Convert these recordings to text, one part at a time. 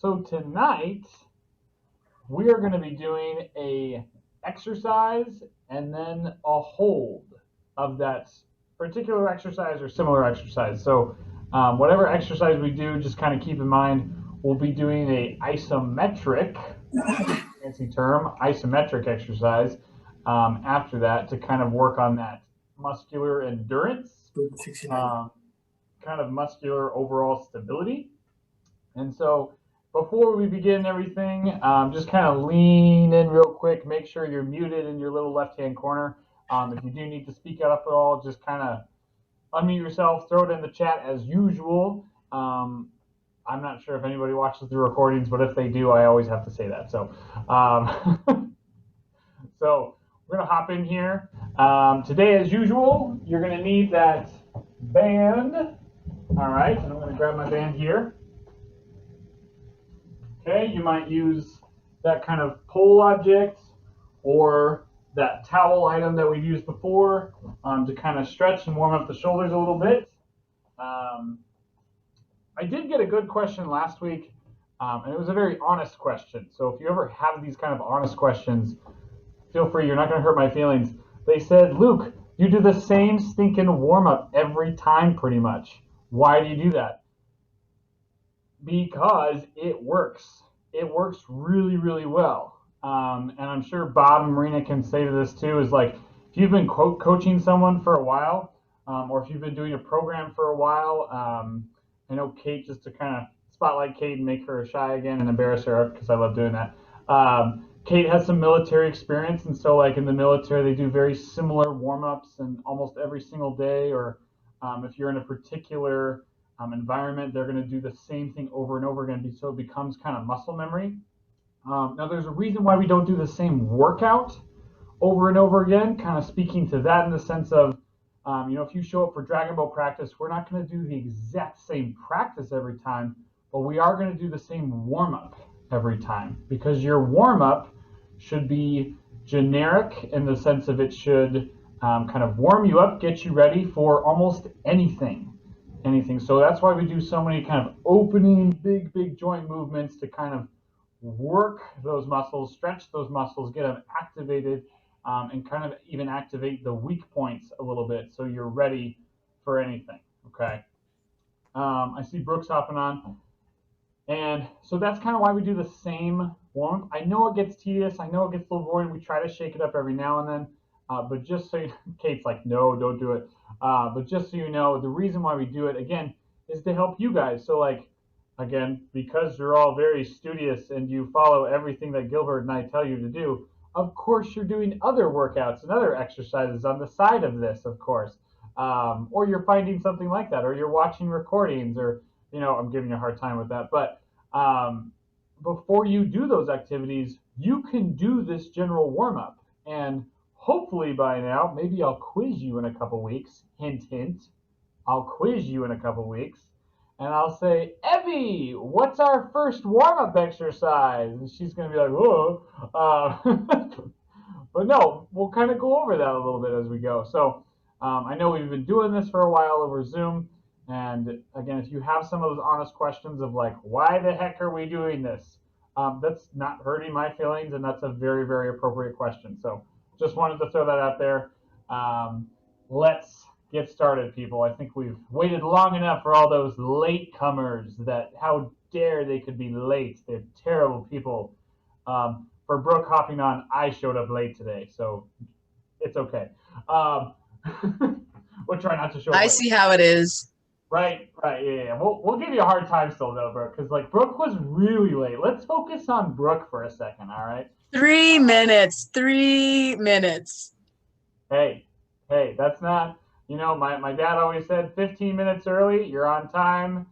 So tonight we are going to be doing a exercise and then a hold of that particular exercise or similar exercise. So whatever exercise we do, just kind of keep in mind we'll be doing a isometric, fancy term, isometric exercise after that to kind of work on that muscular endurance, kind of muscular overall stability. And so before we begin everything, just kind of lean in real quick. Make sure you're muted in your little left-hand corner. If you do need to speak up at all, just kind of unmute yourself, throw it in the chat as usual. I'm not sure if anybody watches the recordings, but if they do, I always have to say that. So, so we're going to hop in here. Today, as usual, you're going to need that band. All right, and I'm going to grab my band here. Okay, you might use that kind of pole object or that towel item that we've used before to kind of stretch and warm up the shoulders a little bit. I did get a good question last week, and it was a very honest question. So if you ever have these kind of honest questions, feel free. You're not going to hurt my feelings. They said, Luke, you do the same stinking warm-up every time pretty much. Why do you do that? Because it works. It works really, really well. And I'm sure Bob and Marina can say to this too, is like, if you've been coaching someone for a while, or if you've been doing a program for a while, I know Kate, just to kind of spotlight Kate and make her shy again and embarrass her, because I love doing that. Kate has some military experience, and so like in the military, they do very similar warm-ups and almost every single day, or if you're in a particular environment, they're going to do the same thing over and over again, so it becomes kind of muscle memory. Now, there's a reason why we don't do the same workout over and over again, kind of speaking to that in the sense of, if you show up for Dragon Ball practice, we're not going to do the exact same practice every time, but we are going to do the same warm-up every time, because your warm-up should be generic in the sense of it should kind of warm you up, get you ready for almost anything. So that's why we do so many kind of opening, big joint movements to kind of work those muscles, stretch those muscles, get them activated, and kind of even activate the weak points a little bit so you're ready for anything, okay? I see Brooks hopping on. And so that's kind of why we do the same warm-up. I know it gets tedious. I know it gets a little boring. We try to shake it up every now and then. But just so Kate's like, no, don't do it. But just so you know, the reason why we do it, again, is to help you guys. So like, again, because you're all very studious and you follow everything that Gilbert and I tell you to do, of course you're doing other workouts and other exercises on the side of this, of course. Or you're finding something like that, or you're watching recordings, or, I'm giving you a hard time with that. But before you do those activities, you can do this general warm-up. And hopefully by now, maybe I'll quiz you in a couple weeks. Hint, hint. I'll quiz you in a couple weeks. And I'll say, Evie, what's our first warm-up exercise? And she's going to be like, whoa. But no, we'll kind of go over that a little bit as we go. So I know we've been doing this for a while over Zoom. And again, if you have some of those honest questions of like, why the heck are we doing this? That's not hurting my feelings, and that's a very, very appropriate question. So just wanted to throw that out there. Let's get started, people. I think we've waited long enough for all those latecomers that how dare they could be late. They're terrible people. For Brooke hopping on, I showed up late today, so it's okay. We'll try not to show up late. See how it is. Right, yeah. We'll give you a hard time still, though, Brooke, because like Brooke was really late. Let's focus on Brooke for a second, all right? 3 minutes. 3 minutes. Hey, that's not. My dad always said 15 minutes early, you're on time,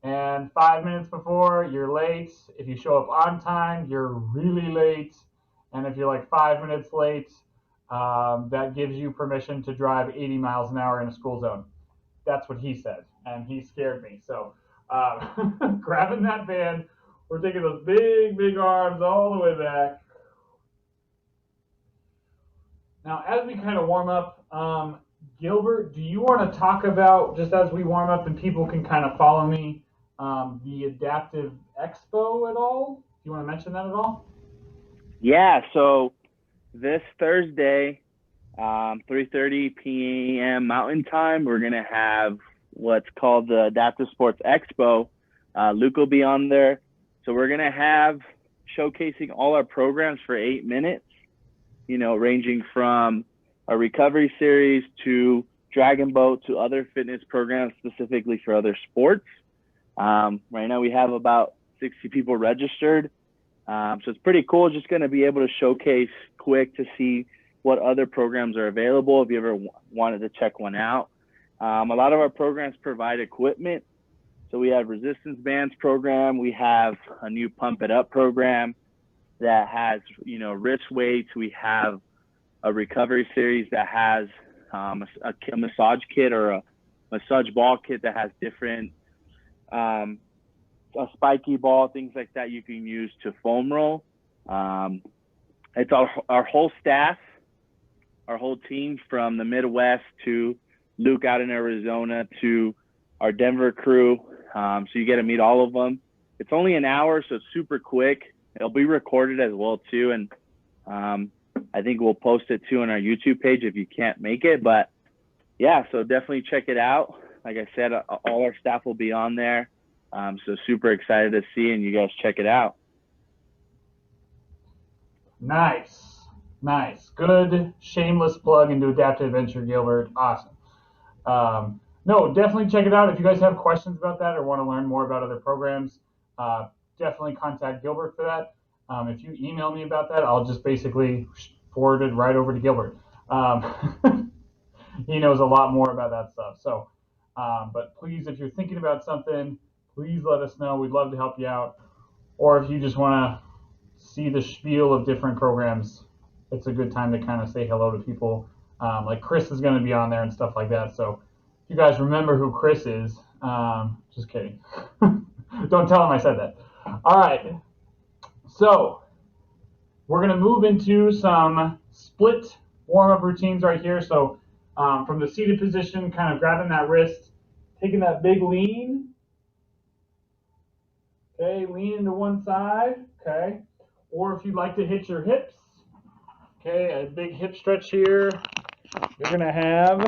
and 5 minutes before, you're late. If you show up on time, you're really late, and if you're like 5 minutes late, that gives you permission to drive 80 miles an hour in a school zone. That's what he said, and he scared me. So grabbing that band, we're taking those big arms all the way back. Now, as we kind of warm up, Gilbert, do you want to talk about, just as we warm up and people can kind of follow me, the Adaptive Expo at all? Do you want to mention that at all? Yeah, so this Thursday, 3:30 p.m. Mountain Time, we're going to have what's called the Adaptive Sports Expo. Luke will be on there. So we're going to have showcasing all our programs for 8 minutes, you know, ranging from a recovery series to Dragon Boat to other fitness programs specifically for other sports. Right now we have about 60 people registered. So it's pretty cool, just going to be able to showcase quick to see what other programs are available if you ever wanted to check one out. A lot of our programs provide equipment. So we have resistance bands program. We have a new Pump It Up program that has, you know, wrist weights. We have a recovery series that has a massage kit or a massage ball kit that has different a spiky ball, things like that you can use to foam roll. It's our whole staff, our whole team from the Midwest to Luke out in Arizona to our Denver crew. So you get to meet all of them. It's only an hour, so it's super quick. It'll be recorded as well too. And I think we'll post it too on our YouTube page if you can't make it. But yeah, so definitely check it out. Like I said, all our staff will be on there. So super excited to see, and you guys check it out. Nice. Good, shameless plug into Adaptive Adventure, Gilbert. Awesome. No, definitely check it out. If you guys have questions about that or want to learn more about other programs, definitely contact Gilbert for that. If you email me about that, I'll just basically forward it right over to Gilbert. He knows a lot more about that stuff. So, but please, if you're thinking about something, please let us know. We'd love to help you out. Or if you just want to see the spiel of different programs, it's a good time to kind of say hello to people. Like Chris is going to be on there and stuff like that. So if you guys remember who Chris is, just kidding. Don't tell him I said that. All right. So we're going to move into some split warm-up routines right here. So from the seated position, kind of grabbing that wrist, taking that big lean. Okay, lean into one side. Okay. Or if you'd like to hit your hips. Okay, a big hip stretch here. You're going to have,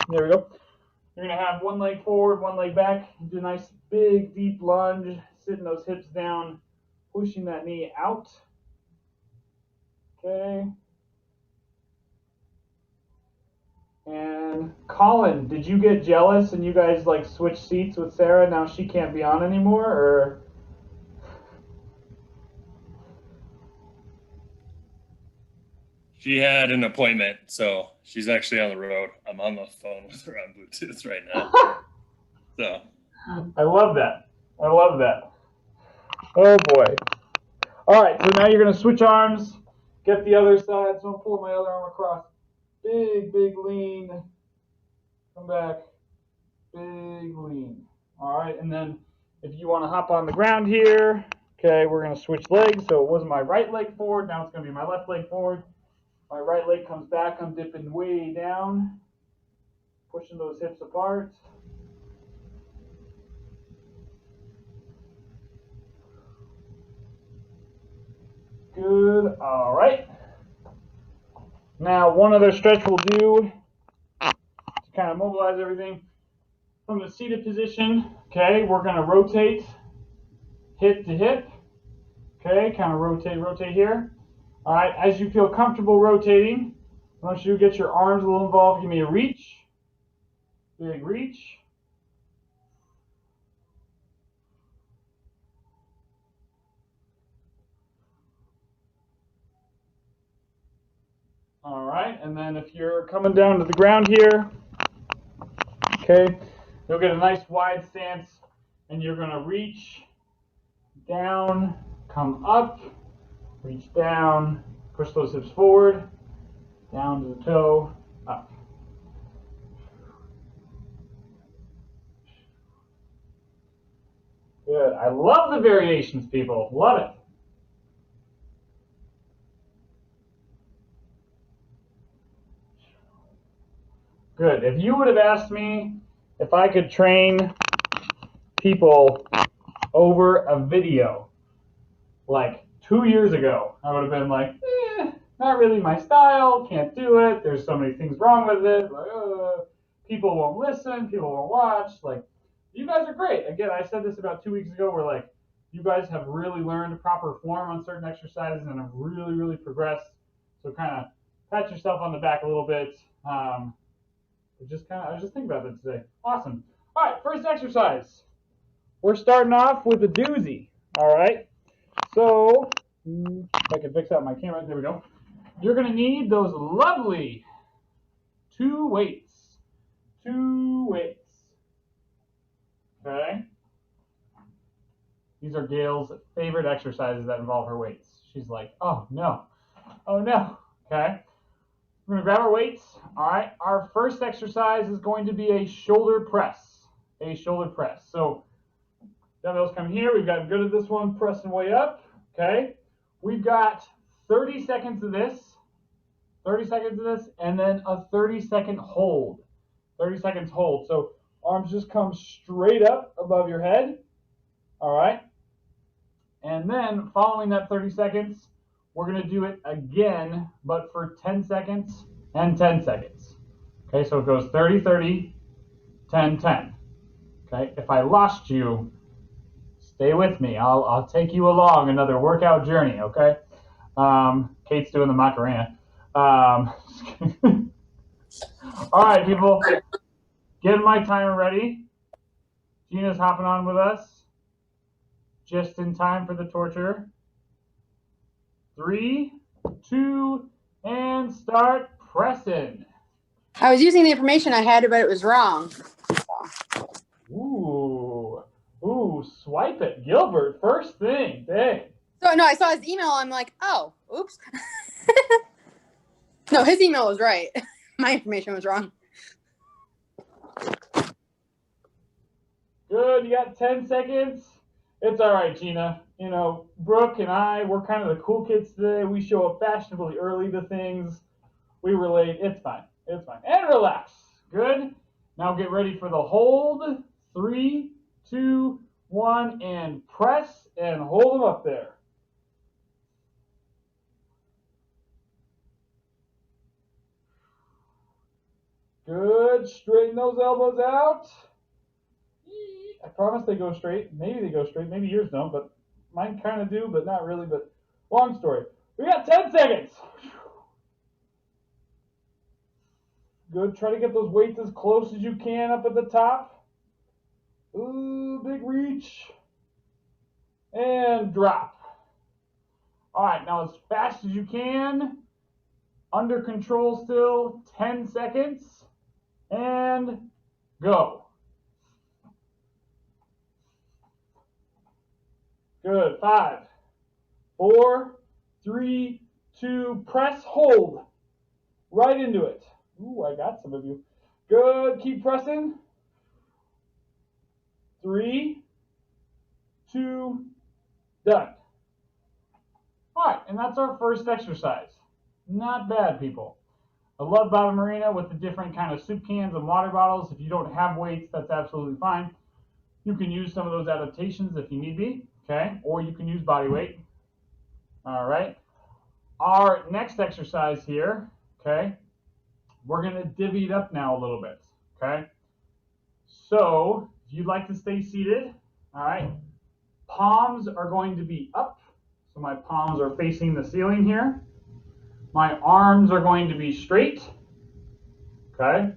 there we go. You're going to have one leg forward, one leg back. Do a nice big deep lunge, sitting those hips down, pushing that knee out. Okay. And Colin, did you get jealous and you guys like switch seats with Sarah? Now she can't be on anymore, or? She had an appointment, so she's actually on the road. I'm on the phone with her on Bluetooth right now. So I love that. Oh boy. All right, so now you're going to switch arms, get the other side. So I'm pulling my other arm across. Big lean. Come back. Big lean. All right, and then if you want to hop on the ground here, okay, we're going to switch legs. So it was my right leg forward. Now it's going to be my left leg forward. My right leg comes back. I'm dipping way down, pushing those hips apart. Good. All right. Now, one other stretch we'll do to kind of mobilize everything. From the seated position, okay, we're going to rotate hip to hip. Okay, kind of rotate here. All right, as you feel comfortable rotating, I want you to get your arms a little involved. Give me a reach. Big reach. All right, and then if you're coming down to the ground here, okay, you'll get a nice wide stance, and you're going to reach down, come up, reach down, push those hips forward, down to the toe, up. Good. I love the variations, people. Love it. Good. If you would have asked me if I could train people over a video. Like 2 years ago, I would have been like, not really my style, can't do it, there's so many things wrong with it, like, people won't listen, people won't watch. Like, you guys are great. Again, I said this about 2 weeks ago, where like, you guys have really learned proper form on certain exercises and have really, really progressed. So kind of pat yourself on the back a little bit. I was just thinking about that today. Awesome. All right, first exercise. We're starting off with a doozy. All right. So if I can fix out my camera, there we go. You're going to need those lovely two weights. Okay. These are Gail's favorite exercises that involve her weights. She's like, oh no. Okay. We're going to grab our weights. All right. Our first exercise is going to be a shoulder press. So dumbbells come here. We've gotten good at this one, pressing way up. Okay. We've got 30 seconds of this, and then a 30-second hold. 30 seconds hold. So arms just come straight up above your head. All right. And then following that 30 seconds, we're going to do it again, but for 10 seconds and 10 seconds. Okay, so it goes 30, 30, 10, 10. Okay, if I lost you, stay with me. I'll take you along another workout journey, okay? Kate's doing the Macarena. All right, people, getting my timer ready. Gina's hopping on with us. Just in time for the torture. 3, 2, and start pressing. I was using the information I had, but it was wrong. Ooh, swipe it, Gilbert. First thing, dang. So no, I saw his email. I'm like, oh, oops. No, his email was right. My information was wrong. Good, you got 10 seconds. It's all right, Gina. You know, Brooke and I, we're kind of the cool kids today. We show up fashionably early to things. We relate. It's fine. And relax. Good. Now get ready for the hold. 3, 2, 1, and press and hold them up there. Good. Straighten those elbows out. I promise they go straight. Maybe they go straight. Maybe yours don't, but mine kind of do, but not really. But long story. We got 10 seconds. Good. Try to get those weights as close as you can up at the top. Ooh, big reach. And drop. All right, now as fast as you can. Under control still. 10 seconds. And go. Good. 5, 4, 3, 2, press, hold. Right into it. Ooh, I got some of you. Good. Keep pressing. 3, 2, done. All right, and that's our first exercise. Not bad, people. I love Bata Macarena with the different kind of soup cans and water bottles. If you don't have weights, that's absolutely fine. You can use some of those adaptations if you need be. Okay, or you can use body weight. All right. Our next exercise here, okay, we're going to divvy it up now a little bit, okay? So if you'd like to stay seated, all right, palms are going to be up. So my palms are facing the ceiling here. My arms are going to be straight, okay?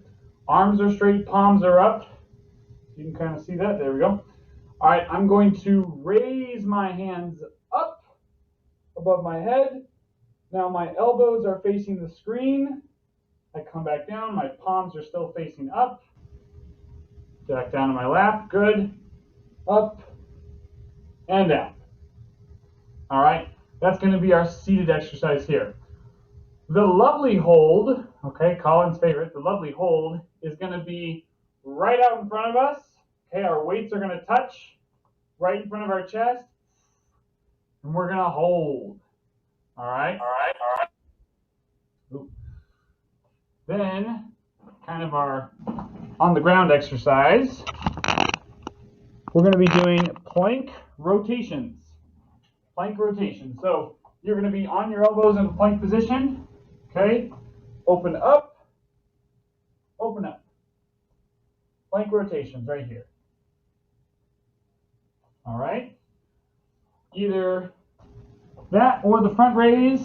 Arms are straight, palms are up. You can kind of see that. There we go. All right, I'm going to raise my hands up above my head. Now my elbows are facing the screen. I come back down. My palms are still facing up. Back down to my lap. Good. Up and down. All right, that's going to be our seated exercise here. The lovely hold, okay, Colin's favorite, the lovely hold is going to be right out in front of us. Okay, our weights are going to touch right in front of our chest, and we're going to hold. All right? Ooh. Then, kind of our on the ground exercise. we're going to be doing plank rotations. Plank rotations. So you're going to be on your elbows in the plank position. Okay. Open up. Open up. Plank rotations right here. All right. Either that or the front raise.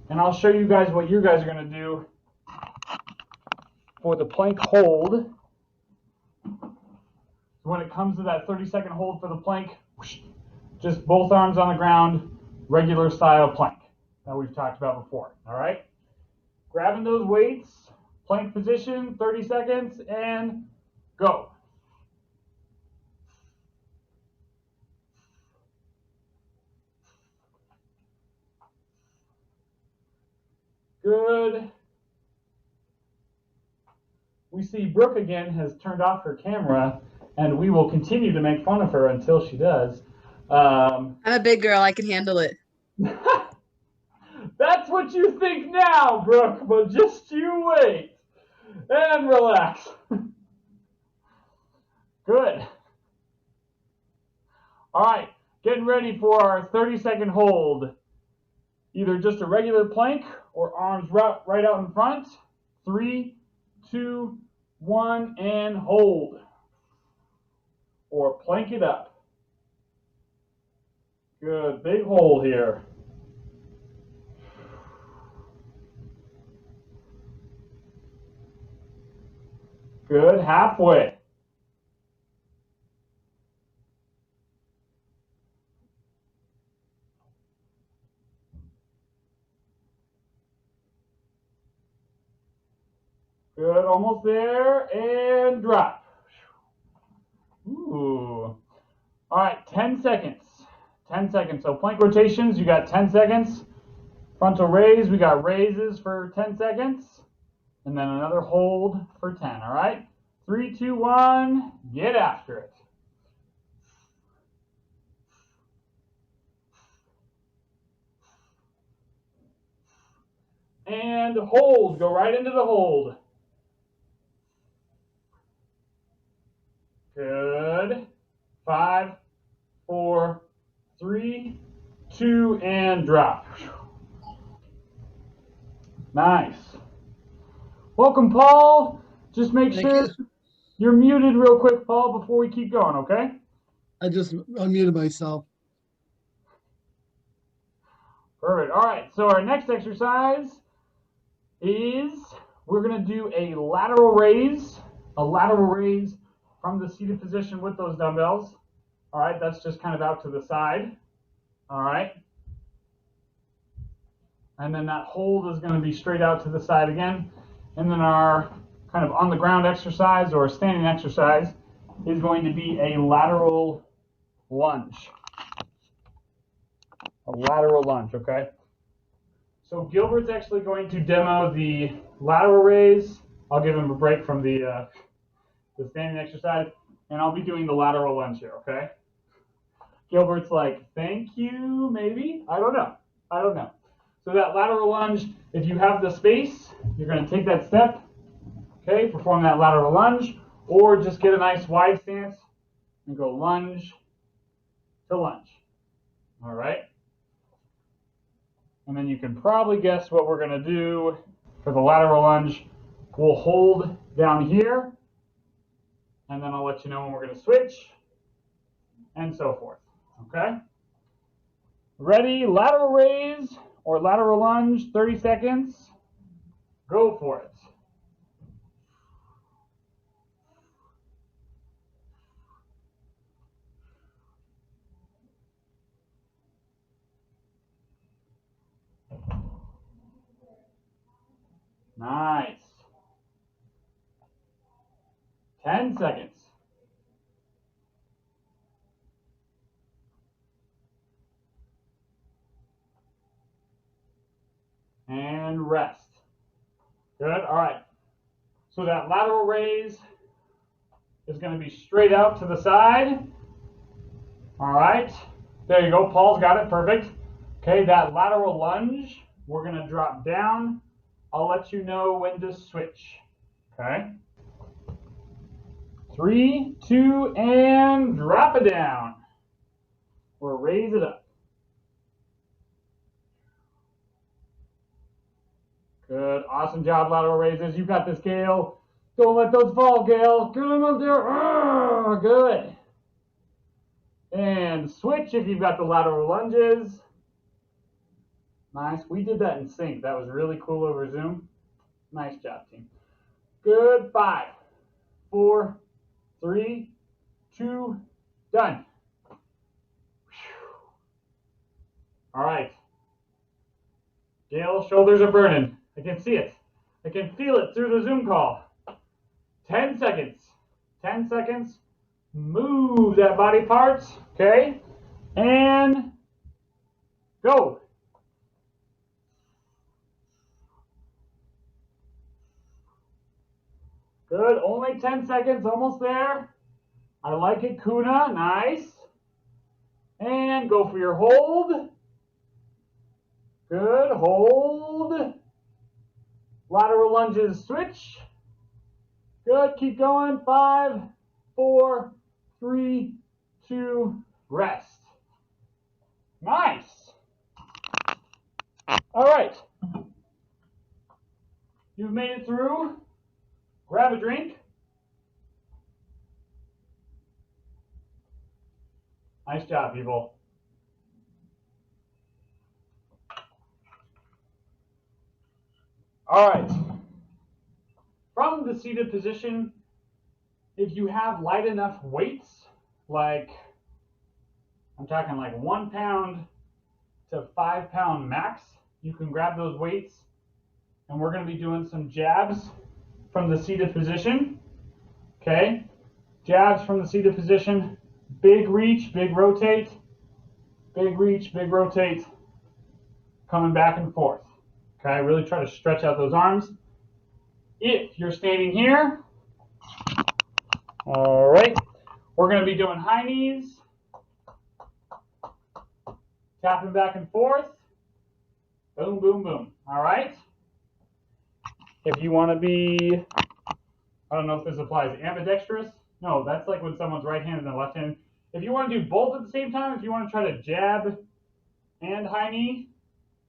And I'll show you guys what you guys are going to do for the plank hold. When it comes to that 30-second hold for the plank, just both arms on the ground, regular style plank that we've talked about before. All right. Grabbing those weights, plank position, 30 seconds, and go. Good. We see Brooke again has turned off her camera, and we will continue to make fun of her until she does. I'm a big girl. I can handle it. That's what you think now, Brooke, but just you wait and relax. Good. All right, getting ready for our 30-second hold. Either just a regular plank or arms right out in front. 3, 2, 1, and hold. Or plank it up. Good, big hold here. Good, halfway. Good, almost there, and drop. Ooh. All right, 10 seconds. 10 seconds. So plank rotations, you got 10 seconds. Frontal raise, we got raises for 10 seconds. And then another hold for 10, all right? 3, 2, 1, get after it. And hold, go right into the hold. Good. 5, 4, 3, 2, and drop. Nice. Welcome, Paul. Just make sure you're muted real quick, Paul, before we keep going, okay? I just unmuted myself. Perfect. All right, so our next exercise is we're going to do a lateral raise. A lateral raise from the seated position with those dumbbells. All right, that's just kind of out to the side. All right. And then that hold is going to be straight out to the side again. And then our kind of on the ground exercise or standing exercise is going to be a lateral lunge. A lateral lunge, okay? So Gilbert's actually going to demo the lateral raise. I'll give him a break from the standing exercise, and I'll be doing the lateral lunge here, okay? Gilbert's like, thank you, maybe? I don't know. I don't know. So that lateral lunge, if you have the space, you're going to take that step, okay, perform that lateral lunge, or just get a nice wide stance and go lunge to lunge. All right? And then you can probably guess what we're going to do for the lateral lunge. We'll hold down here, and then I'll let you know when we're going to switch, and so forth. Okay? Ready? Lateral raise or lateral lunge, 30 seconds. Go for it. Nice. 10 seconds. And rest. Good. All right. So that lateral raise is going to be straight out to the side. All right. There you go. Paul's got it. Perfect. Okay. That lateral lunge, we're going to drop down. I'll let you know when to switch. Okay. 3, 2, and drop it down. Or raise it up. Good. Awesome job, lateral raises. You got this, Gail. Don't let those fall, Gail. Get them up there. Good. And switch if you've got the lateral lunges. Nice. We did that in sync. That was really cool over Zoom. Nice job, team. Good. 5, 4, 3, 2, done. All right. Gail, shoulders are burning. I can see it. I can feel it through the Zoom call. 10 seconds. 10 seconds. Move that body part. Okay. And go. Good. Only 10 seconds. Almost there. I like it, Kuna. Nice. And go for your hold. Good. Hold. Lateral lunges switch. Good. Keep going. 5, 4, 3, 2, rest. Nice. All right. You've made it through. Grab a drink. Nice job, people. All right. From the seated position, if you have light enough weights, like I'm talking like 1 pound to 5 pound max, you can grab those weights, and we're going to be doing some jabs from the seated position. Okay, jabs from the seated position. Big reach, big rotate, big reach, big rotate, coming back and forth. Okay, really try to stretch out those arms. If you're standing here, all right, we're going to be doing high knees, tapping back and forth. Boom, boom, boom. All right. If you want to be, I don't know if this applies, ambidextrous. No, that's like when someone's right handed and left handed. If you want to do both at the same time, if you want to try to jab and high knee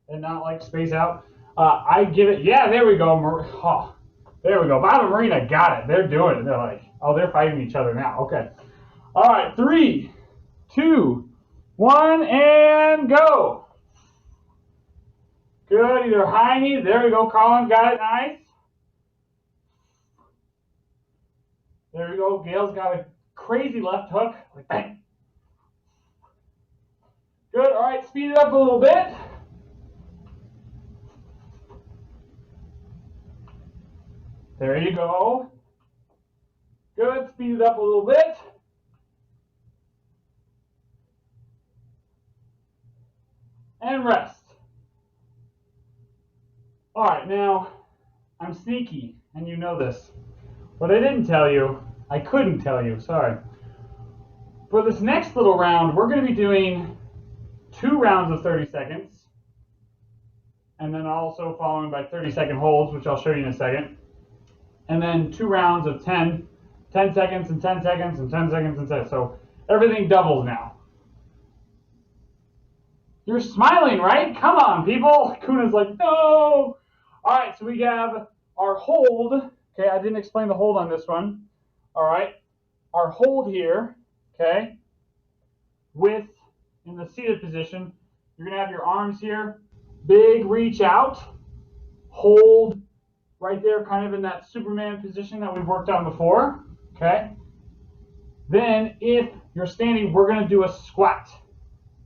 and not like space out, I give it, yeah, there we go. Oh, there we go. Bata Marina got it. They're doing it. They're like, oh, they're fighting each other now. Okay. All right, 3, 2, 1, and go. Good. Either high knees. There we go. Colin got it. Nice. There we go. Gail's got a crazy left hook. Like bang. Good. All right. Speed it up a little bit. There you go. Good. Speed it up a little bit. And rest. All right, now I'm sneaky, and you know this. What I didn't tell you, I couldn't tell you, sorry. For this next little round, we're going to be doing 2 rounds of 30 seconds, and then also following by 30-second holds, which I'll show you in a second. And then 2 rounds of 10 seconds and 10 seconds and 10 seconds and 10. So everything doubles now. You're smiling, right? Come on, people. Kuna's like, no. All right, so we have our hold. Okay, I didn't explain the hold on this one. All right, our hold here, okay, with, in the seated position, you're going to have your arms here, big reach out, hold right there, kind of in that Superman position that we've worked on before, okay? Then, if you're standing, we're going to do a squat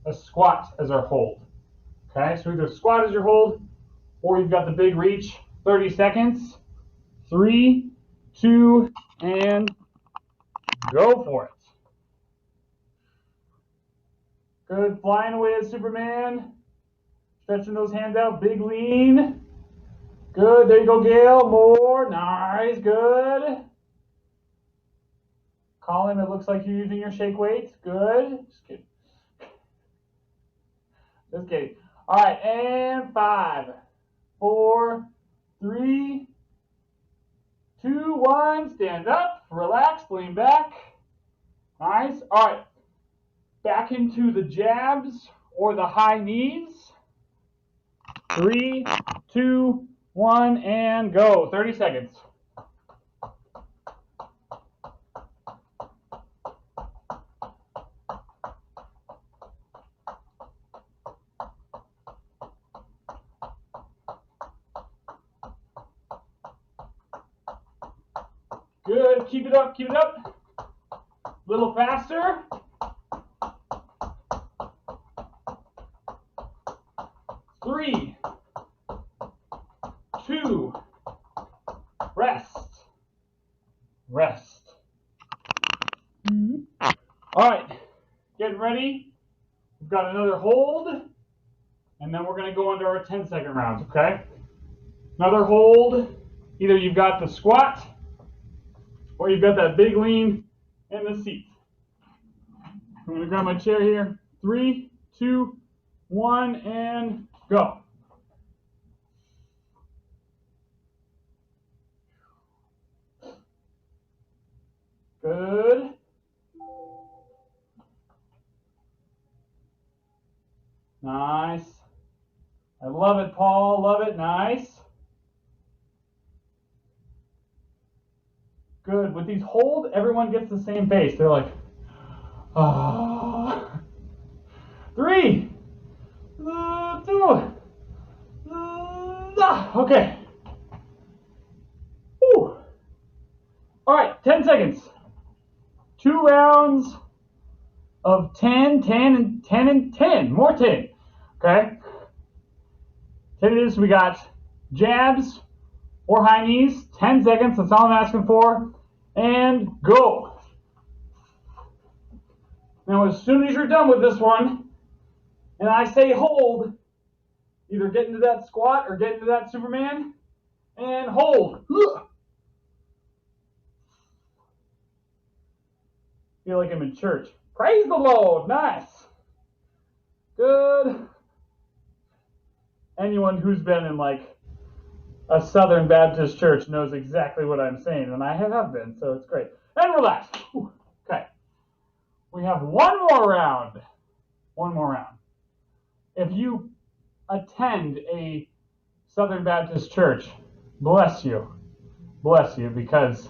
as our hold, okay? So either squat as your hold, or you've got the big reach, 30 seconds, 3, 2, and go for it. Good, flying away as Superman, stretching those hands out, big lean. Good, there you go, Gail, more, nice, good. Colin, it looks like you're using your shake weights, good. Just kidding. Just kidding. All right, and 5, 4, 3, 2, 1, stand up, relax, lean back. Nice. All right. Back into the jabs or the high knees. 3, 2, 1, and go. 30 seconds. Good. Keep it up. Keep it up. A little faster. 3, 2, rest. Rest. All right. Getting ready. We've got another hold. And then we're going to go into our 10-second rounds, okay? Another hold. Either you've got the squat or you've got that big lean in the seat. I'm going to grab my chair here. 3, 2, 1, and go. Good. Nice. I love it, Paul. Love it. Nice. Good. With these holds, everyone gets the same pace. They're like, ah. 3, 2, okay. Whew. All right, 10 seconds. 2 rounds of 10, 10, and 10, and 10. More 10. Okay? 10 it is. We got jabs or high knees. 10 seconds. That's all I'm asking for. And go. Now, as soon as you're done with this one, and I say hold, either get into that squat or get into that Superman, and hold. Feel like I'm in church. Praise the Lord. Nice. Good. Anyone who's been in like a Southern Baptist church knows exactly what I'm saying, and I have been, so it's great. And relax. Okay. We have one more round. One more round. If you attend a Southern Baptist church, bless you. Bless you, because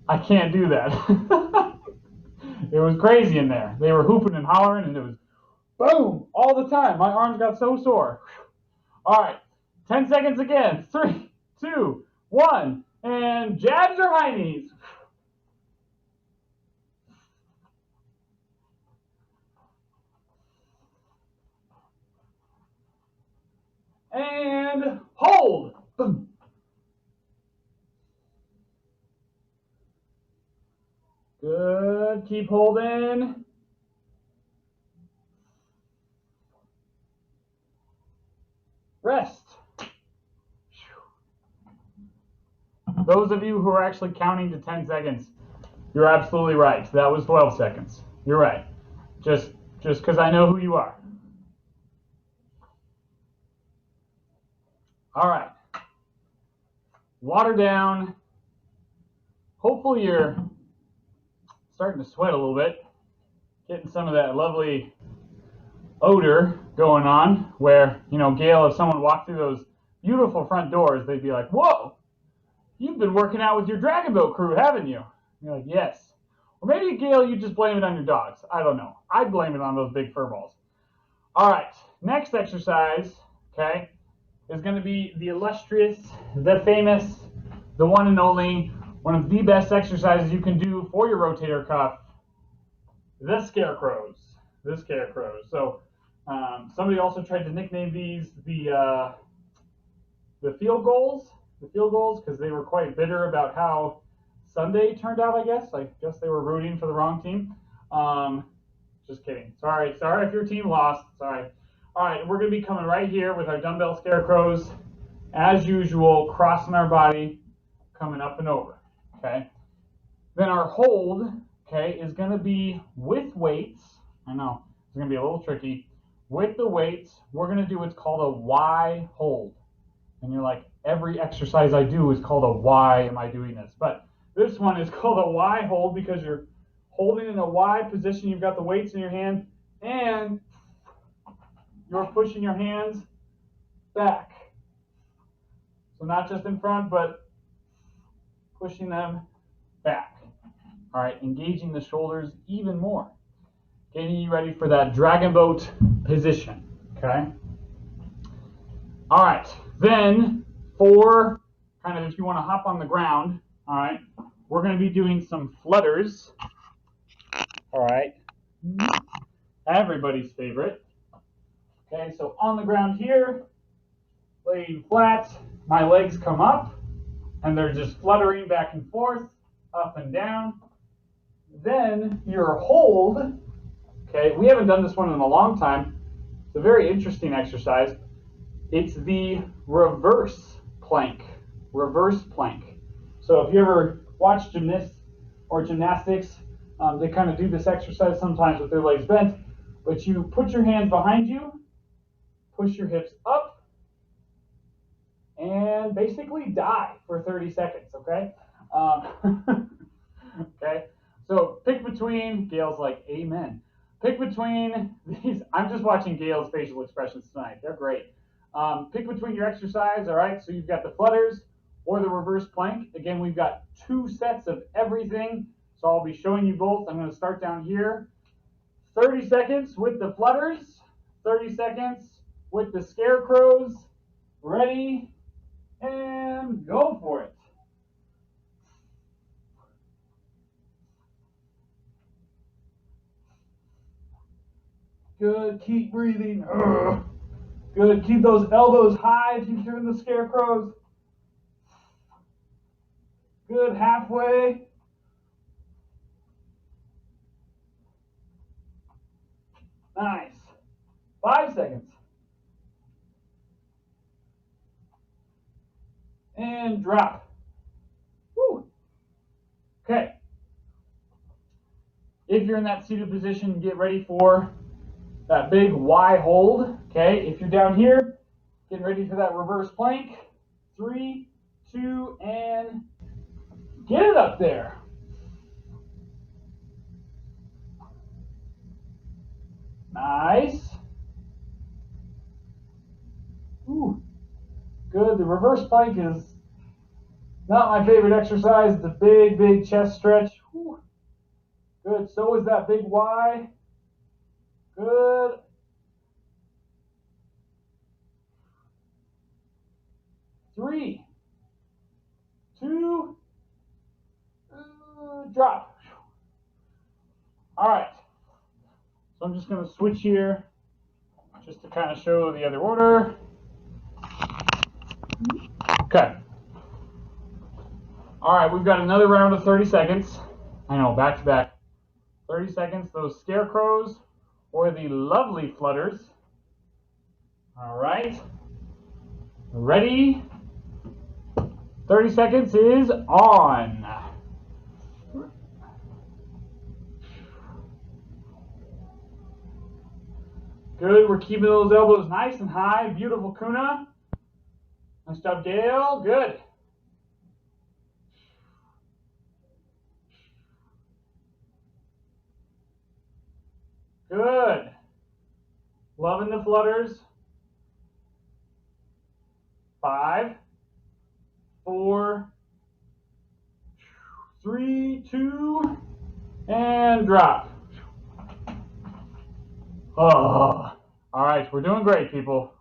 I can't do that. It was crazy in there. They were hooping and hollering, and it was boom all the time. My arms got so sore. All right, 10 seconds again. 3, 2, 1, and jabs or high knees. And hold. Boom. Good. Keep holding. Rest. Those of you who are actually counting to 10 seconds, you're absolutely right. That was 12 seconds. You're right. Just because I know who you are. All right. Water down. Hopefully you're starting to sweat a little bit. Getting some of that lovely odor going on where, you know, Gail, if someone walked through those beautiful front doors, they'd be like, whoa, you've been working out with your Dragon Boat crew, haven't you? And you're like, yes. Or maybe, Gail, you just blame it on your dogs. I don't know. I'd blame it on those big fur balls. All right, next exercise, okay, is going to be the illustrious, the famous, the one and only, one of the best exercises you can do for your rotator cuff, the Scarecrows. The Scarecrows. So somebody also tried to nickname these the field goals. The field goals, because they were quite bitter about how Sunday turned out, I guess. I guess they were rooting for the wrong team. Just kidding. Sorry if your team lost. Sorry. All right, we're going to be coming right here with our Dumbbell Scarecrows, as usual, crossing our body, coming up and over, okay? Then our hold, okay, is going to be with weights. I know, it's going to be a little tricky. With the weights, we're going to do what's called a Y hold. And you're like, every exercise I do is called a why am I doing this? But This one is called a Y hold because you're holding in a Y position. You've got the weights in your hand and you're pushing your hands back. So not just in front, but pushing them back. All right, engaging the shoulders even more. Getting you ready for that dragon boat position, okay? All right, then for kind of if you want to hop on the ground, all right, we're going to be doing some flutters, all right? Everybody's favorite. Okay, so on the ground here, laying flat, my legs come up, and they're just fluttering back and forth, up and down. Then your hold, okay, we haven't done this one in a long time. It's a very interesting exercise. It's the reverse plank. Reverse plank. So if you ever watch gymnasts or gymnastics, they kind of do this exercise sometimes with their legs bent, but you put your hands behind you, push your hips up, and basically die for 30 seconds, okay? Okay, so pick between, Gail's like, amen. Pick between these, I'm just watching Gail's facial expressions tonight. They're great. Pick between your exercise, all right? So you've got the flutters or the reverse plank. Again, we've got 2 sets of everything. So I'll be showing you both. I'm going to start down here. 30 seconds with the flutters, 30 seconds with the scarecrows. Ready, and go for it. Good, keep breathing. Good, keep those elbows high if you're doing the scarecrows. Good, halfway. Nice. 5 seconds. And drop. Woo. Okay. If you're in that seated position, get ready for that big Y hold. Okay. If you're down here, getting ready for that reverse plank. 3, 2, and get it up there. Nice. Ooh. Good. The reverse plank is not my favorite exercise. It's a big, big chest stretch. Whew. Good. So is that big Y. Good. Three, 2, drop. All right. So I'm just going to switch here just to kind of show the other order. Okay. All right, we've got another round of 30 seconds. I know, back to back. 30 seconds, those scarecrows or the lovely flutters. All right. Ready? 30 seconds is on. Good, we're keeping those elbows nice and high. Beautiful, Kuna. Nice job, Gail. Good. Good. Loving the flutters. 5, 4, 3, 2, and drop. Oh. All right, we're doing great, people.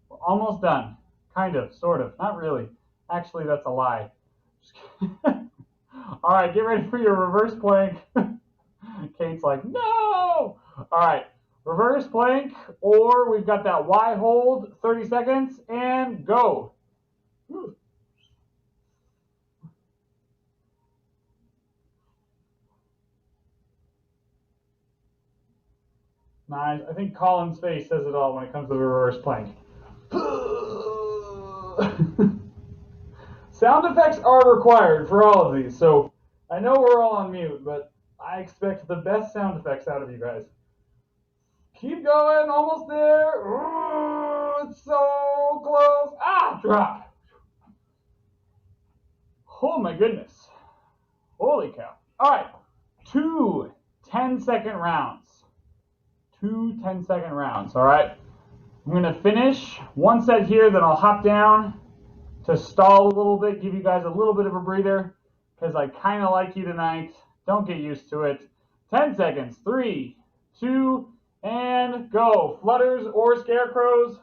We're almost done. Kind of, sort of, not really. Actually, that's a lie. All right, get ready for your reverse plank. Kate's like, no! All right, reverse plank, or we've got that Y hold, 30 seconds, and go. Nice. I think Colin's face says it all when it comes to the reverse plank. Sound effects are required for all of these, so I know we're all on mute, but I expect the best sound effects out of you guys. Keep going, almost there. Ooh, it's so close. Ah, drop. Oh my goodness. Holy cow. All right, 2 10-second rounds. 2 10-second rounds, all right? I'm going to finish one set here, then I'll hop down to stall a little bit, give you guys a little bit of a breather, because I kind of like you tonight. Don't get used to it. 10 seconds. 3, 2, and go. Flutters or scarecrows.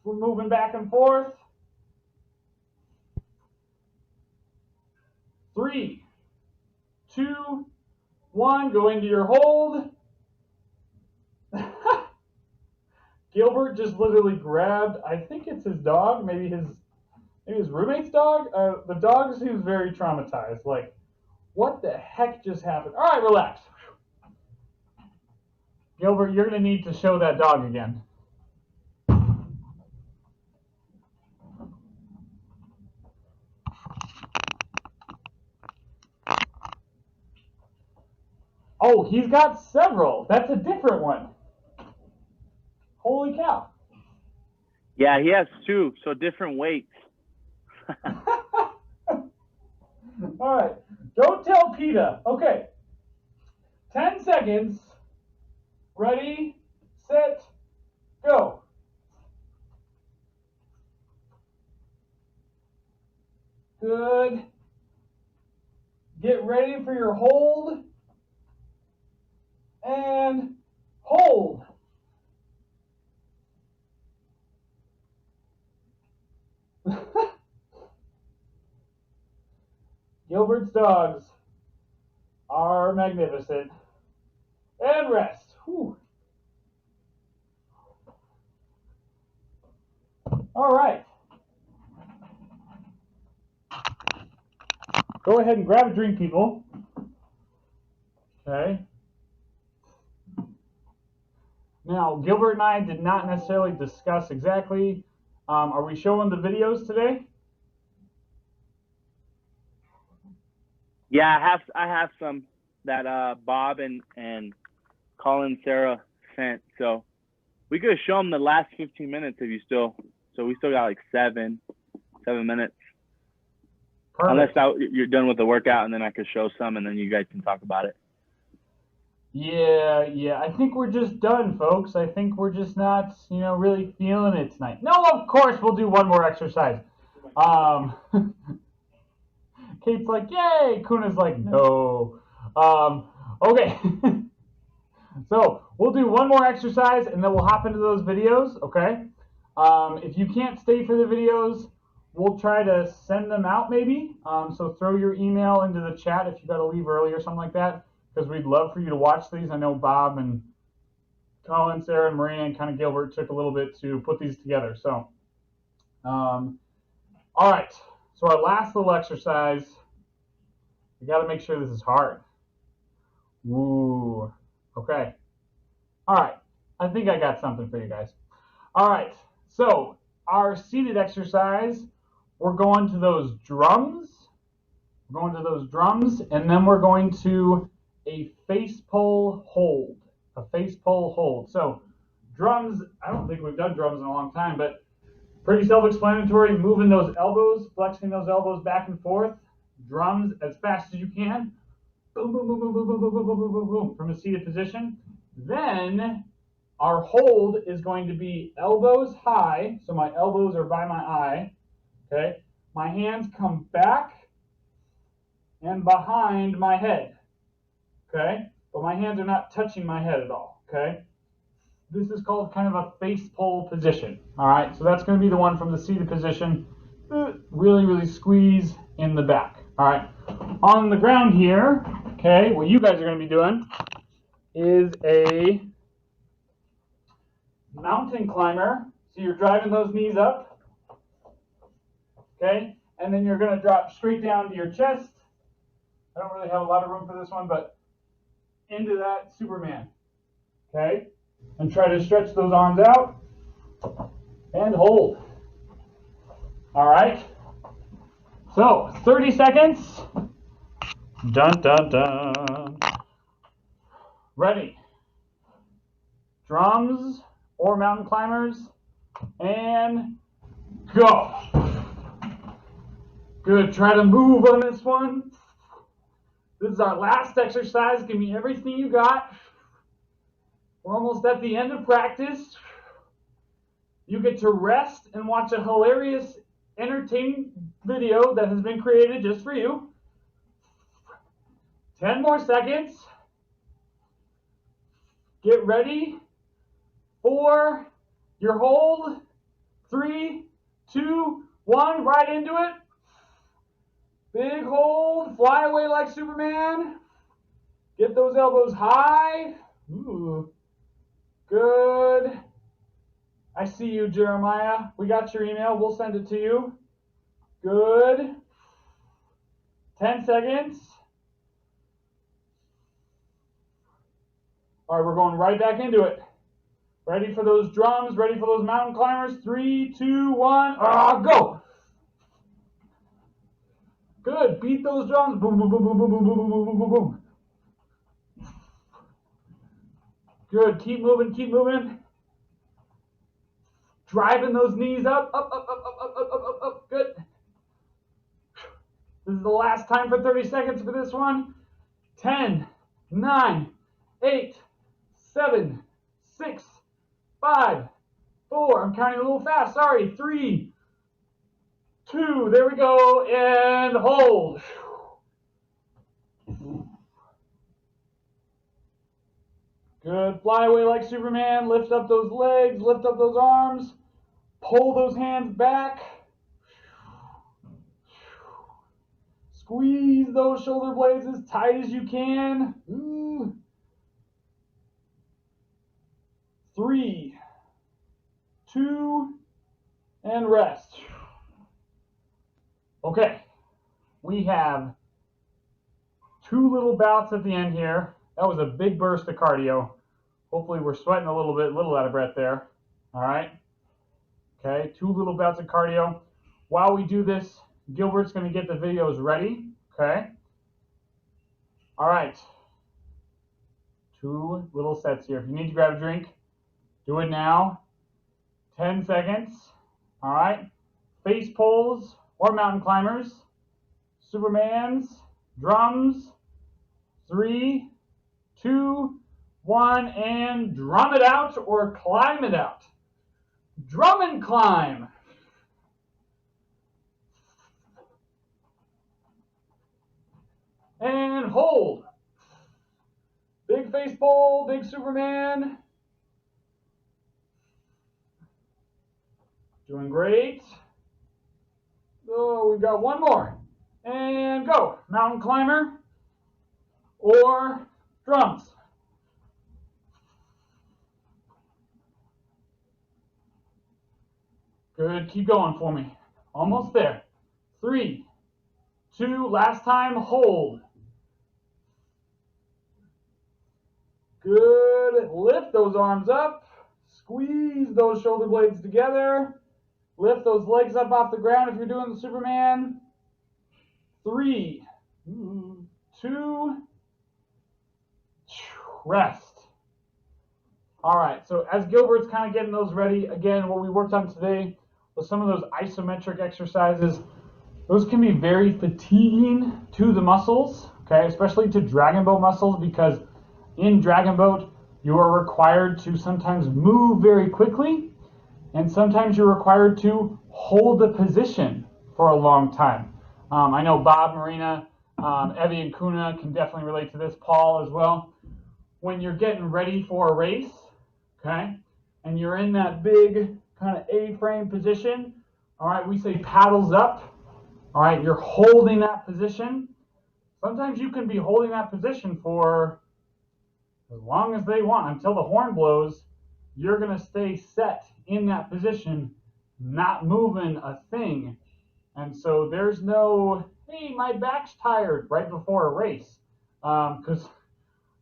We're moving back and forth. 3, 2, 1. Go into your hold. Gilbert just literally grabbed, I think it's his dog, maybe his roommate's dog. The dog seems very traumatized. Like, what the heck just happened? All right, relax. Gilbert, you're going to need to show that dog again. Oh, he's got several. That's a different one. Holy cow. Yeah, he has 2, so different weights. All right. Don't tell PETA. Okay. 10 seconds. Ready, set, go. Good. Get ready for your hold. And hold. Gilbert's dogs are magnificent. And rest. Whew. All right. Go ahead and grab a drink, people. Okay. Now, Gilbert and I did not necessarily discuss exactly, are we showing the videos today? Yeah, I have some that Bob and Colin Sarah sent. So we could show them the last 15 minutes if you still. So we still got like 7 minutes. Perfect. Unless you're done with the workout, and then I could show some, and then you guys can talk about it. Yeah. I think we're just done, folks. I think we're just not, really feeling it tonight. No, of course we'll do one more exercise. Kate's like, yay. Kuna's like, no. Okay. So we'll do one more exercise, and then we'll hop into those videos, okay? If you can't stay for the videos, we'll try to send them out maybe. So throw your email into the chat if you got to leave early or something like that, because we'd love for you to watch these. I know Bob and Colin, Sarah, and Marina, and kind of Gilbert took a little bit to put these together. So, all right. So our last little exercise, we got to make sure this is hard. Woo. Okay. All right. I think I got something for you guys. All right. So our seated exercise, we're going to those drums. We're going to those drums, and then we're going to a face pull hold. A face pull hold. So drums, I don't think we've done drums in a long time, but pretty self-explanatory. Moving those elbows, flexing those elbows back and forth. Drums as fast as you can. Boom, boom, boom, boom, boom, boom, boom, boom, boom, boom, boom, from a seated position. Then our hold is going to be elbows high. So my elbows are by my eye. Okay. My hands come back and behind my head. Okay. But my hands are not touching my head at all. Okay. This is called kind of a face pull position. All right. So that's going to be the one from the seated position. Really, really squeeze in the back. All right. On the ground here, okay, what you guys are going to be doing is a mountain climber. So you're driving those knees up, okay, and then you're going to drop straight down to your chest. I don't really have a lot of room for this one, but into that Superman, okay, and try to stretch those arms out and hold. All right. So 30 seconds. Dun, dun, dun. Ready. Drums or mountain climbers. And go. Good. Try to move on this one. This is our last exercise. Give me everything you got. We're almost at the end of practice. You get to rest and watch a hilarious, entertaining video that has been created just for you. 10 more seconds. Get ready for your hold. 3, 2, 1, right into it. Big hold, fly away like Superman. Get those elbows high. Ooh, good. I see you, Jeremiah. We got your email. We'll send it to you. Good. 10 seconds. All right, we're going right back into it. Ready for those drums, ready for those mountain climbers. 3, 2, 1, go. Good, beat those drums. Boom, boom, boom, boom, boom, boom, boom, boom, boom, boom, boom. Good, keep moving, keep moving. Driving those knees up, up, up, up, up, up, up, up, up, up. Good. This is the last time for 30 seconds for this one. 10, 9, 8, 7, 6, 5, 4. I'm counting a little fast. Sorry. 3, 2. There we go. And hold. Good. Fly away like Superman. Lift up those legs. Lift up those arms. Pull those hands back. Squeeze those shoulder blades as tight as you can. Ooh. 3, 2, and rest. Okay, we have 2 little bouts at the end here. That was a big burst of cardio. Hopefully we're sweating a little out of breath there. All right. Okay, 2 little bouts of cardio. While we do this, Gilbert's going to get the videos ready. Okay. All right. 2 little sets here. If you need to grab a drink, do it now. 10 seconds. All right. Face pulls or mountain climbers. Supermans, drums. 3, 2, 1, and drum it out or climb it out. Drum and climb. And hold. Big face pull, big Superman. Doing great. Oh, we've got 1 more. And go. Mountain climber or drums. Good. Keep going for me. Almost there. 3, 2, last time, hold. Good. Lift those arms up. Squeeze those shoulder blades together. Lift those legs up off the ground if you're doing the Superman. 3, 2, rest. All right, so as Gilbert's kind of getting those ready, again, what we worked on today was some of those isometric exercises. Those can be very fatiguing to the muscles, okay, especially to dragon boat muscles, because in dragon boat, you are required to sometimes move very quickly, and sometimes you're required to hold a position for a long time. I know Bob, Marina, Evie, and Kuna can definitely relate to this, Paul as well. When you're getting ready for a race, okay, and you're in that big kind of A-frame position, all right, we say paddles up, all right, you're holding that position. Sometimes you can be holding that position for as long as they want, until the horn blows. You're going to stay set in that position, not moving a thing. And so there's no, hey, my back's tired right before a race, because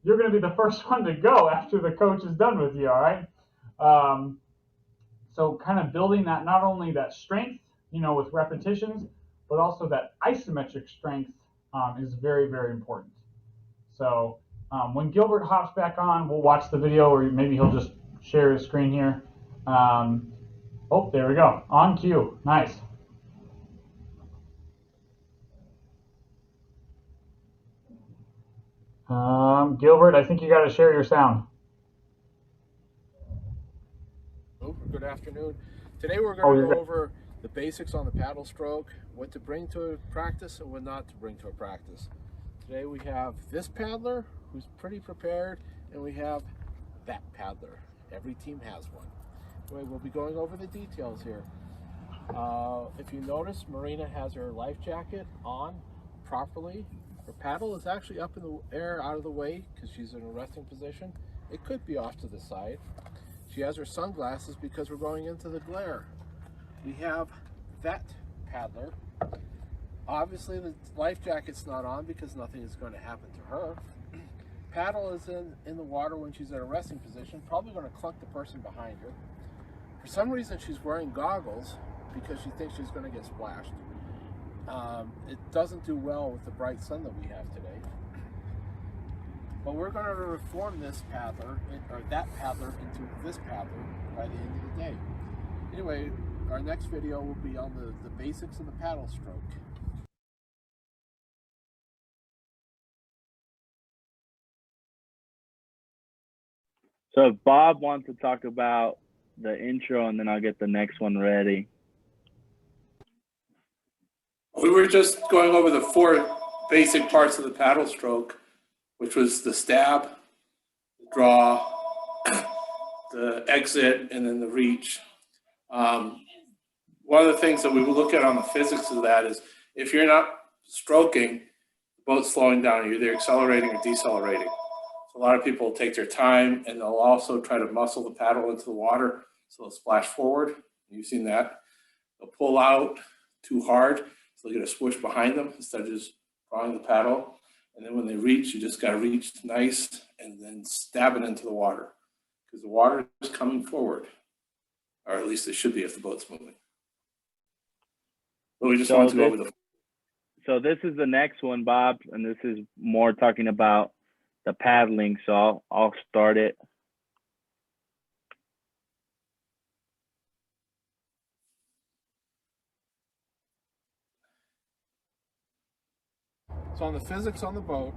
you're going to be the first one to go after the coach is done with you, all right? So kind of building that, not only that strength, you know, with repetitions, but also that isometric strength is very, very important. So when Gilbert hops back on, we'll watch the video, or maybe he'll just share his screen here. Oh, there we go. On cue. Nice. Gilbert, I think you got to share your sound. Good afternoon. Today we're going to go over the basics on the paddle stroke, what to bring to a practice and what not to bring to a practice. Today we have this paddler who's pretty prepared, and we have that paddler. Every team has one. Anyway, we'll be going over the details here. If you notice, Marina has her life jacket on properly. Her paddle is actually up in the air out of the way because she's in a resting position. It could be off to the side. She has her sunglasses because we're going into the glare. We have that paddler. Obviously the life jacket's not on because nothing is going to happen to her. Paddle is in the water when she's in a resting position, probably going to clunk the person behind her. For some reason she's wearing goggles because she thinks she's going to get splashed. It doesn't do well with the bright sun that we have today. But we're going to reform this paddler, or that paddler, into this paddler by the end of the day. Anyway, our next video will be on the basics of the paddle stroke. So if Bob wants to talk about the intro, and then I'll get the next one ready. We were just going over the 4 basic parts of the paddle stroke, which was the stab, the draw, the exit, and then the reach. One of the things that we will look at on the physics of that is if you're not stroking, the boat's slowing down, you're either accelerating or decelerating. So a lot of people take their time, and they'll also try to muscle the paddle into the water so they'll splash forward. You've seen that. They'll pull out too hard, so they'll get a swoosh behind them instead of just drawing the paddle. And then when they reach, you just got to reach nice and then stab it into the water because the water is coming forward, or at least it should be if the boat's moving. But we just wanted to go over the. So this is the next one, Bob, and this is more talking about the paddling. So I'll start it. So on the physics on the boat,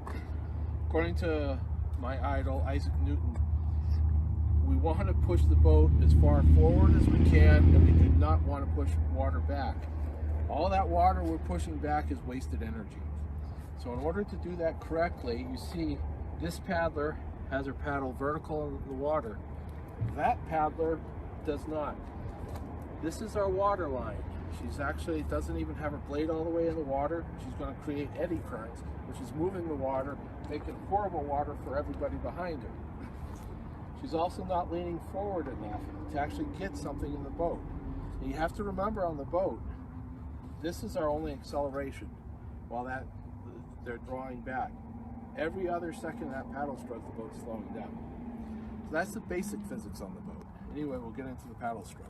according to my idol, Isaac Newton, we want to push the boat as far forward as we can, and we do not want to push water back. All that water we're pushing back is wasted energy. So in order to do that correctly, you see this paddler has her paddle vertical in the water. That paddler does not. This is our water line. She's actually doesn't even have her blade all the way in the water. She's going to create eddy currents, which is moving the water, making horrible water for everybody behind her. She's also not leaning forward enough to actually get something in the boat. And you have to remember on the boat, this is our only acceleration while they're drawing back. Every other second of that paddle stroke, the boat's slowing down. So that's the basic physics on the boat. Anyway, we'll get into the paddle stroke.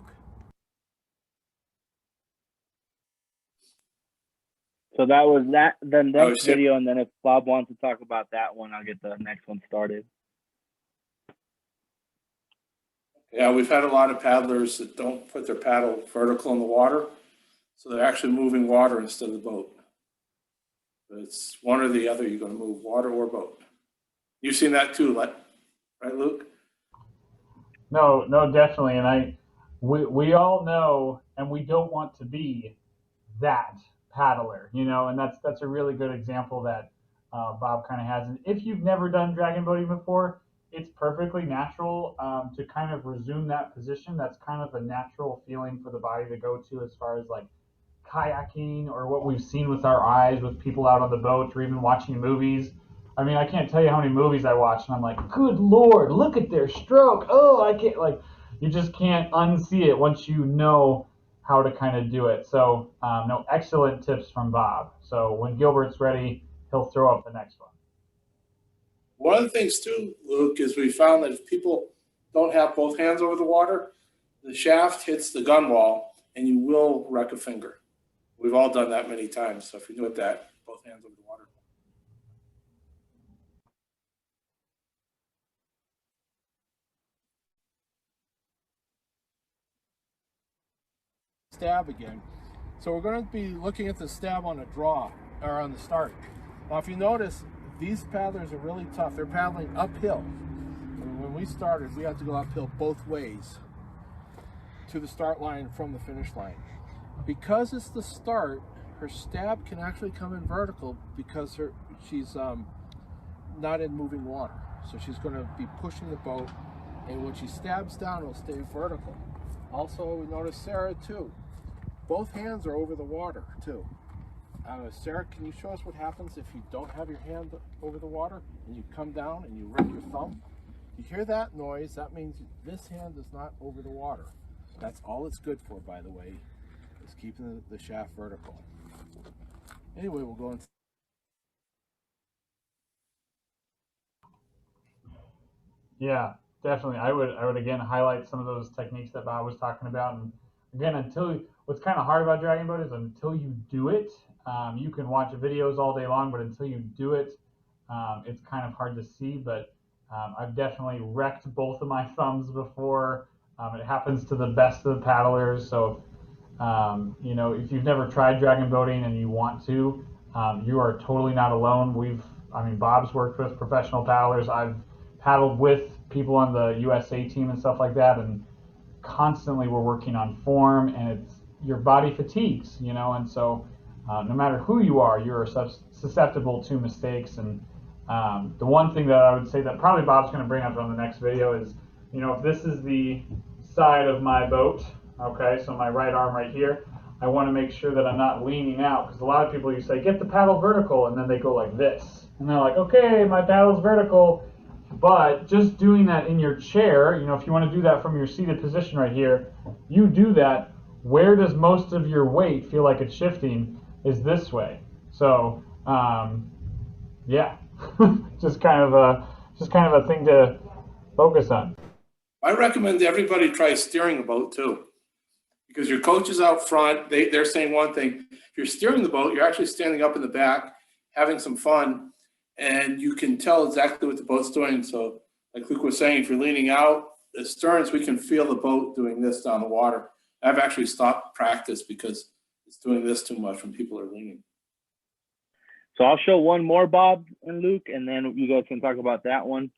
So that was the next video, and then if Bob wants to talk about that one, I'll get the next one started. Yeah, we've had a lot of paddlers that don't put their paddle vertical in the water, so they're actually moving water instead of the boat. But it's one or the other. You're going to move water or boat. You've seen that too, right, Luke? No, definitely. And we all know, and we don't want to be that paddler, and that's a really good example that Bob kind of has. And if you've never done dragon boating before, it's perfectly natural to kind of resume that position. That's kind of a natural feeling for the body to go to as far as like kayaking or what we've seen with our eyes with people out on the boats or even watching movies. I mean, I can't tell you how many movies I watch and I'm like, good Lord, look at their stroke. Oh, I can't, you just can't unsee it once you know how to kind of do it. So, no, excellent tips from Bob. So when Gilbert's ready, he'll throw up the next one. One of the things too, Luke, is we found that if people don't have both hands over the water, the shaft hits the gun wall and you will wreck a finger. We've all done that many times. So if you do it that, both hands over the water. Stab again. So we're going to be looking at the stab on a draw, or on the start. Now if you notice, these paddlers are really tough. They're paddling uphill. When we started, we had to go uphill both ways to the start line from the finish line. Because it's the start, her stab can actually come in vertical because she's not in moving water. So she's going to be pushing the boat, and when she stabs down, it'll stay vertical. Also, we noticed Sarah too. Both hands are over the water too. Sarah, can you show us what happens if you don't have your hand over the water and you come down and you rip your thumb? You hear that noise, that means this hand is not over the water. That's all it's good for, by the way, is keeping the shaft vertical. Anyway, we'll go into... Yeah, definitely. I would again highlight some of those techniques that Bob was talking about. And again, what's kind of hard about dragon boat is until you do it, you can watch videos all day long, but until you do it, it's kind of hard to see. But I've definitely wrecked both of my thumbs before. It happens to the best of the paddlers. So, you know, if you've never tried dragon boating and you want to, you are totally not alone. Bob's worked with professional paddlers. I've paddled with people on the USA team and stuff like that, and constantly we're working on form, and your body fatigues, you know, and so no matter who you are, you're susceptible to mistakes. And the one thing that I would say that probably Bob's going to bring up on the next video is, you know, if this is the side of my boat, okay, so my right arm right here, I want to make sure that I'm not leaning out, because a lot of people, you say, get the paddle vertical, and then they go like this, and they're like, okay, my paddle's vertical. But just doing that in your chair, you know, if you want to do that from your seated position right here, you do that. Where does most of your weight feel like it's shifting is this way. So, yeah, just kind of a thing to focus on. I recommend everybody try steering a boat too, because your coach is out front. They're saying one thing. If you're steering the boat, you're actually standing up in the back, having some fun, and you can tell exactly what the boat's doing. So like Luke was saying, if you're leaning out, the sterns, we can feel the boat doing this down the water. I've actually stopped practice because it's doing this too much when people are leaning. So I'll show one more, Bob and Luke, and then you guys can talk about that one.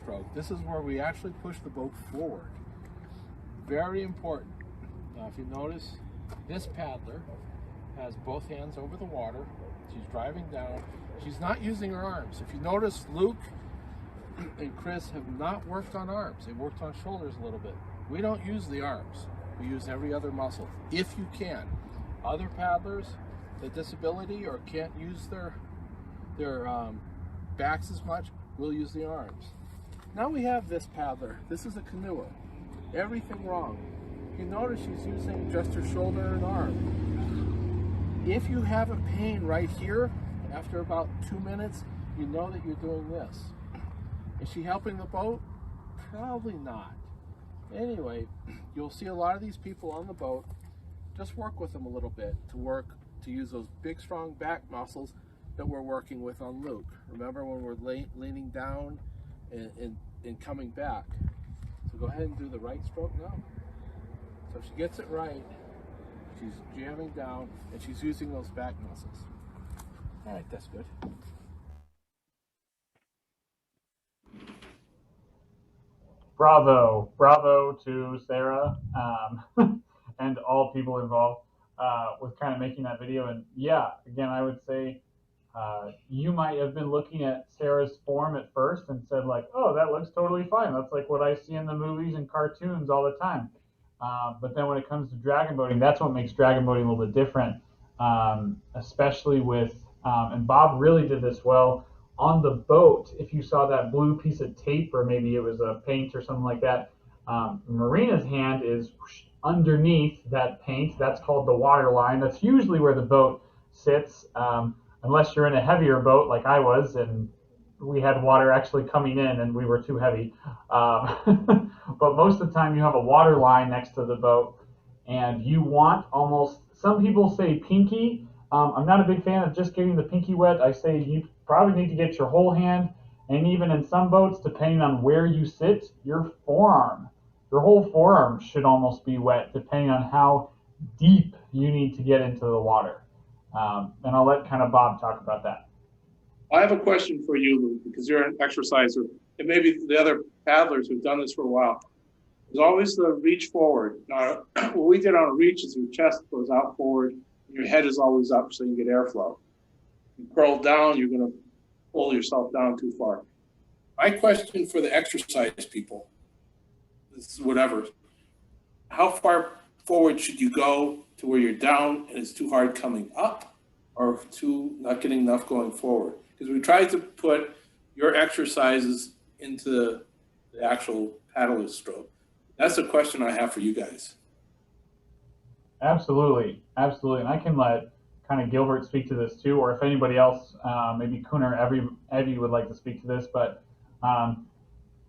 Sure. This is where we actually push the boat forward. Very important. Now, if you notice, this paddler has both hands over the water. She's driving down. She's not using her arms. If you notice, Luke and Chris have not worked on arms. They've worked on shoulders a little bit. We don't use the arms. We use every other muscle, if you can. Other paddlers, the disability or can't use their backs as much, will use the arms. Now we have this paddler. This is a canoer. Everything wrong. You notice she's using just her shoulder and arm. If you have a pain right here, after about 2 minutes, you know that you're doing this. Is she helping the boat? Probably not. Anyway, you'll see a lot of these people on the boat. Just work with them a little bit to use those big, strong back muscles that we're working with on Luke. Remember when we're leaning down and coming back. So go ahead and do the right stroke now. So if she gets it right, she's jamming down and she's using those back muscles. All right, that's good. Bravo to Sarah and all people involved with kind of making that video. And yeah, again, I would say you might have been looking at Sarah's form at first and said like, oh, that looks totally fine. That's like what I see in the movies and cartoons all the time. But then when it comes to dragon boating, that's what makes dragon boating a little bit different, especially with, and Bob really did this well, on the boat. If you saw that blue piece of tape, or maybe it was a paint or something like that, Marina's hand is underneath that paint. That's called the water line. That's usually where the boat sits, unless you're in a heavier boat like I was, and we had water actually coming in and we were too heavy. But most of the time you have a water line next to the boat, and you want almost, some people say pinky. I'm not a big fan of just getting the pinky wet. I say you probably need to get your whole hand And even in some boats, depending on where you sit, your whole forearm should almost be wet, depending on how deep you need to get into the water. And I'll let kind of Bob talk about that. I have a question for you, Luke, because you're an exerciser, and maybe the other paddlers who've done this for a while. There's always the reach forward. Now, what we did on a reach is your chest goes out forward, and your head is always up so you can get airflow. You curl down, you're going to pull yourself down too far. My question for the exercise people, this is whatever, how far forward should you go to where you're down and it's too hard coming up, or not getting enough going forward? Because we tried to put your exercises into the actual paddler stroke. That's a question I have for you guys. Absolutely. And I can let kind of Gilbert speak to this too, or if anybody else, maybe Kuhn or Evie would like to speak to this. But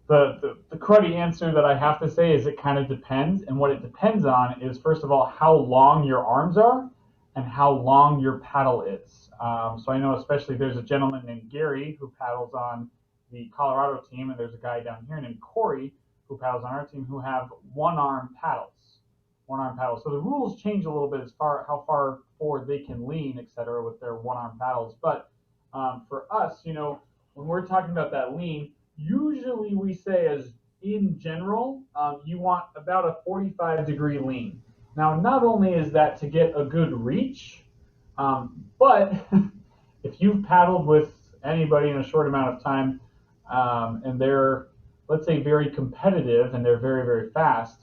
the cruddy answer that I have to say is it kind of depends. And what it depends on is, first of all, how long your arms are and how long your paddle is. So I know especially there's a gentleman named Gary who paddles on the Colorado team, and there's a guy down here named Corey who paddles on our team who have one-arm paddles. So the rules change a little bit as far how far forward they can lean, et cetera, with their one-arm paddles. But for us, when we're talking about that lean, usually we say, as in general, you want about a 45-degree lean. Now, not only is that to get a good reach, but if you've paddled with anybody in a short amount of time, and they're, let's say, very competitive and they're very, very fast,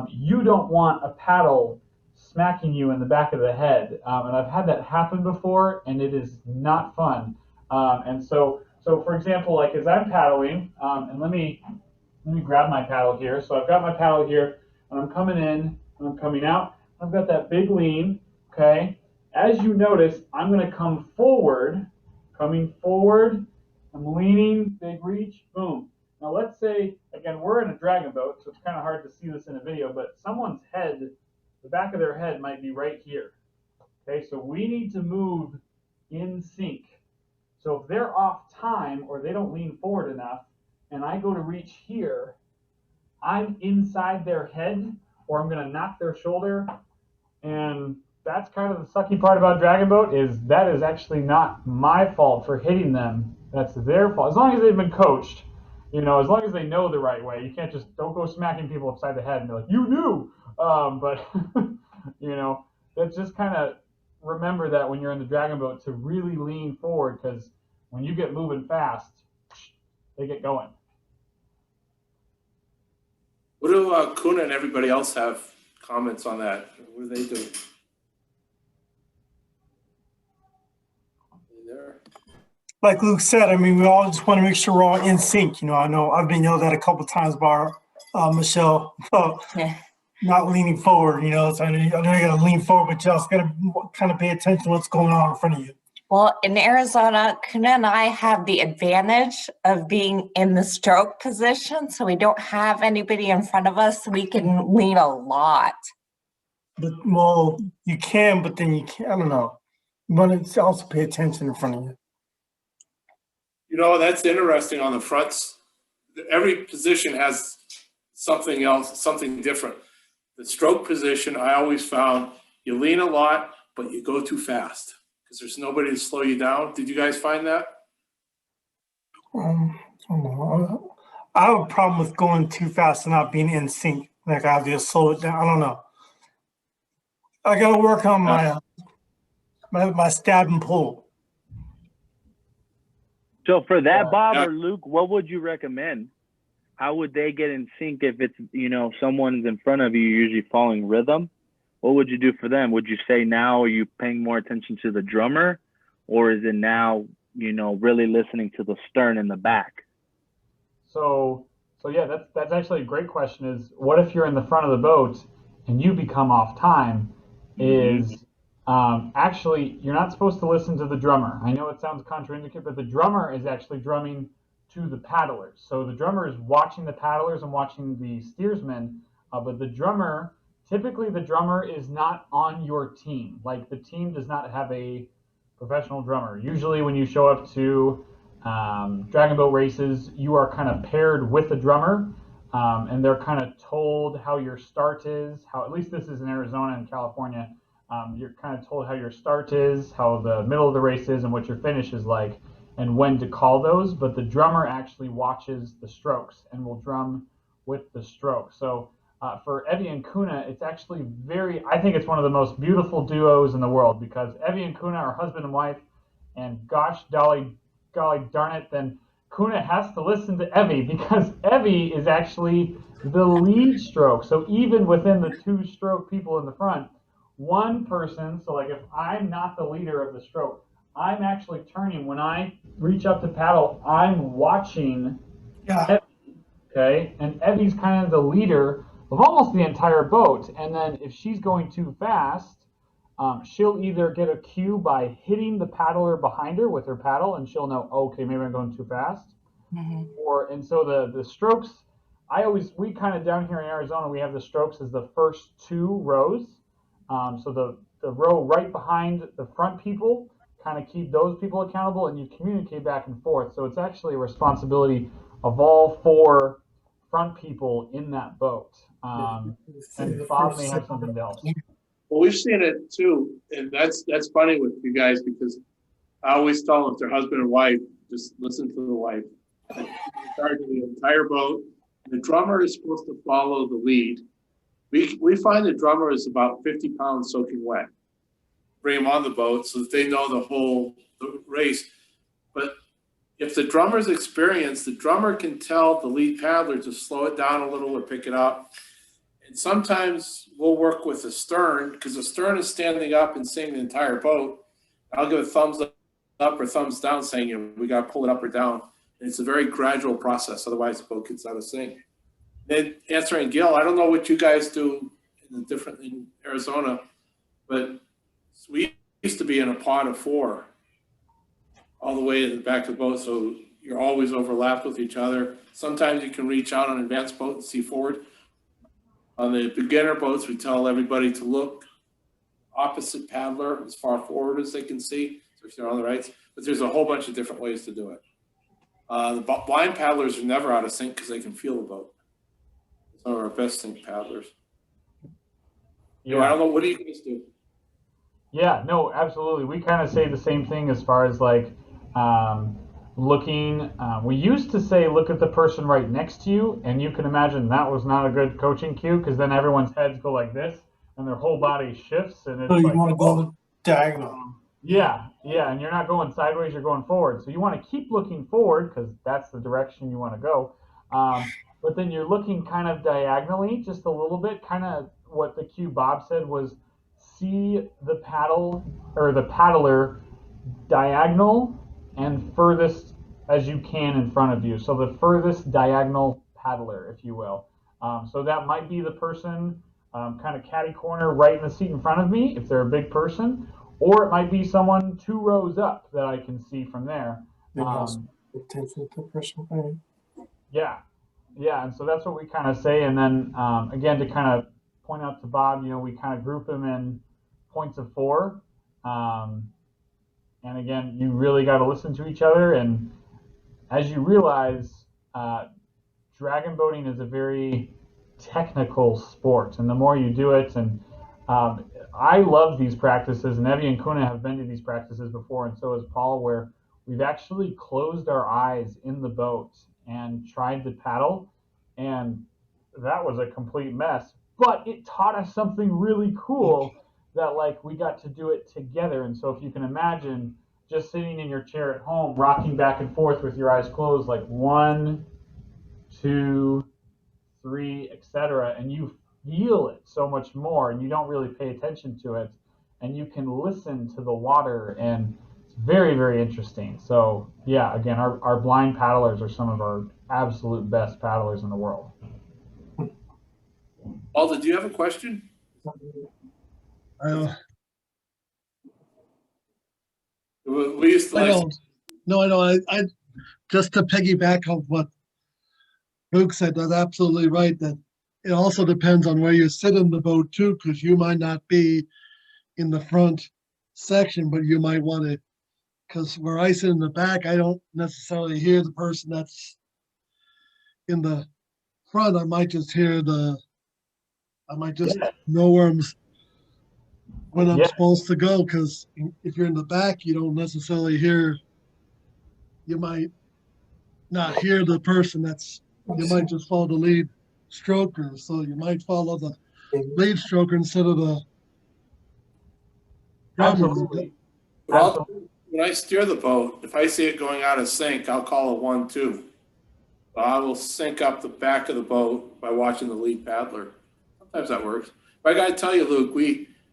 you don't want a paddle smacking you in the back of the head. And I've had that happen before, and it is not fun. And so for example, like as I'm paddling, and let me grab my paddle here. So I've got my paddle here, and I'm coming in, and I'm coming out. I've got that big lean, okay? As you notice, I'm going to come forward, coming forward. I'm leaning, big reach, boom. Now let's say, again, we're in a dragon boat, so it's kind of hard to see this in a video, but someone's head, the back of their head might be right here. Okay, so we need to move in sync. So if they're off time or they don't lean forward enough, and I go to reach here, I'm inside their head, or I'm going to knock their shoulder. And that's kind of the sucky part about dragon boat, is that is actually not my fault for hitting them. That's their fault. As long as they've been coached, as long as they know the right way. You can't don't go smacking people upside the head and be like, you knew. But, that's just kind of remember that when you're in the dragon boat to really lean forward, because when you get moving fast, they get going. What do Kuna and everybody else have comments on that? What do they do? There. Like Luke said, we all just want to make sure we're all in sync. I know I've been yelled at a couple of times by Michelle about not leaning forward. So I know you got to lean forward, but you also got to kind of pay attention to what's going on in front of you. Well, in Arizona, Kuna and I have the advantage of being in the stroke position, so we don't have anybody in front of us. So we can lean a lot. But you can, but then you can't. I don't know. You want to also pay attention in front of you. That's interesting on the fronts. Every position has something else, something different. The stroke position, I always found you lean a lot, but you go too fast because there's nobody to slow you down. Did you guys find that? I don't know. I have a problem with going too fast and not being in sync. Like I have to slow it down. I don't know. I got to work on my stab and pull. So for that, Bob or Luke, what would you recommend? How would they get in sync if it's, someone's in front of you, usually following rhythm? What would you do for them? Would you say now are you paying more attention to the drummer, or is it now, really listening to the stern in the back? So yeah, that's actually a great question. Is what if you're in the front of the boat and you become off time? Is actually, you're not supposed to listen to the drummer. I know it sounds contraindicated, but the drummer is actually drumming to the paddlers. So the drummer is watching the paddlers and watching the steersmen, but typically the drummer is not on your team. Like the team does not have a professional drummer. Usually when you show up to dragon boat races, you are kind of paired with a drummer, and they're kind of told how your start is, how, at least this is in Arizona and California, you're kind of told how your start is, how the middle of the race is, and what your finish is like, and when to call those. But the drummer actually watches the strokes and will drum with the stroke. So for Evie and Kuna, it's actually I think it's one of the most beautiful duos in the world, because Evie and Kuna are husband and wife, and golly darn it, then Kuna has to listen to Evie, because Evie is actually the lead stroke. So even within the 2-stroke people in the front, one person, so like if I'm not the leader of the stroke, I'm actually turning. When I reach up to paddle, I'm watching Evie, okay? And Evie's kind of the leader of almost the entire boat. And then if she's going too fast, she'll either get a cue by hitting the paddler behind her with her paddle, and she'll know, okay, maybe I'm going too fast. And so the strokes, we kind of down here in Arizona, we have the strokes as the first 2 rows. So the row right behind the front people, kind of keep those people accountable, and you communicate back and forth. So it's actually a responsibility of all 4 front people in that boat. And Bob may have something else. Well, we've seen it too, and that's funny with you guys, because I always tell them, if they're husband and wife, just listen to the wife. In charge of the entire boat. The drummer is supposed to follow the lead. We find the drummer is about 50 pounds soaking wet. Bring him on the boat so that they know the race. But if the drummer's experienced, the drummer can tell the lead paddler to slow it down a little or pick it up. And sometimes we'll work with the stern, because the stern is standing up and seeing the entire boat. I'll give a thumbs up or thumbs down, saying, we got to pull it up or down. And it's a very gradual process. Otherwise, the boat gets out of sync. Then answering Gil, I don't know what you guys do in Arizona, but we used to be in a pod of 4 all the way to the back of the boat. So you're always overlapped with each other. Sometimes you can reach out on an advanced boat and see forward. On the beginner boats, we tell everybody to look opposite paddler as far forward as they can see, so if they're on the right. But there's a whole bunch of different ways to do it. The blind paddlers are never out of sync because they can feel the boat. Some of our best sync paddlers. Yeah. I don't know. What do you guys do? Yeah, no, absolutely. We kind of say the same thing as far as like looking. We used to say, look at the person right next to you, and you can imagine that was not a good coaching cue, because then everyone's heads go like this and their whole body shifts, and it's you want to go diagonal. Yeah, and you're not going sideways, you're going forward. So you want to keep looking forward, because that's the direction you want to go. But then you're looking kind of diagonally, just a little bit, kind of what the cue Bob said was, see the paddle or the paddler diagonal and furthest as you can in front of you. So the furthest diagonal paddler, if you will. So that might be the person kind of catty corner right in the seat in front of me, if they're a big person, or it might be someone 2 rows up that I can see from there. Yeah, and so that's what we kind of say. And then again, to kind of point out to Bob, we kind of group them in points of 4. And again, you really got to listen to each other. And as you realize, dragon boating is a very technical sport. And the more you do it, and I love these practices, and Evie and Kuna have been to these practices before, and so has Paul, where we've actually closed our eyes in the boat and tried to paddle. And that was a complete mess. But it taught us something really cool, that like we got to do it together. And so if you can imagine just sitting in your chair at home, rocking back and forth with your eyes closed, like 1, 2, 3, etc., and you feel it so much more, and you don't really pay attention to it, and you can listen to the water, and it's very, very interesting. So yeah, again, our blind paddlers are some of our absolute best paddlers in the world. Alda, do you have a question? We used to like. No, I don't. I just to piggyback on what Luke said, that's absolutely right. That it also depends on where you sit in the boat too, because you might not be in the front section, but you might want to because where I sit in the back, I don't necessarily hear the person that's in the front. I might just know where when I'm supposed to go, because if you're in the back, you don't necessarily hear, you might not hear the person you might just follow the lead stroker. So you might follow the lead stroker instead of the drummer. Absolutely. When I steer the boat, if I see it going out of sync, I'll call a 1-2. So I will sync up the back of the boat by watching the lead paddler. Sometimes that works. But I got to tell you, Luke,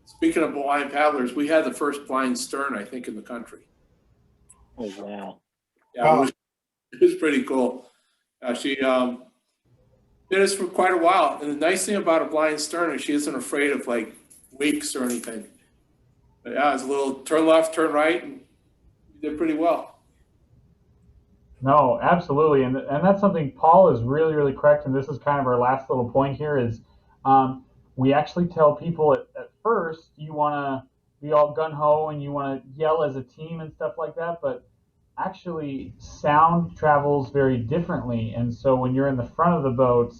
speaking of blind paddlers, we had the first blind stern, I think, in the country. Oh, wow. Yeah, it was pretty cool. She did this for quite a while. And the nice thing about a blind stern is she isn't afraid of like wakes or anything. But yeah, it's a little turn left, turn right, and you did pretty well. No, absolutely. And that's something Paul is really, really correct. And this is kind of our last little point here is we actually tell people at first you want to be all gung-ho and you want to yell as a team and stuff like that. But actually sound travels very differently. And so when you're in the front of the boat,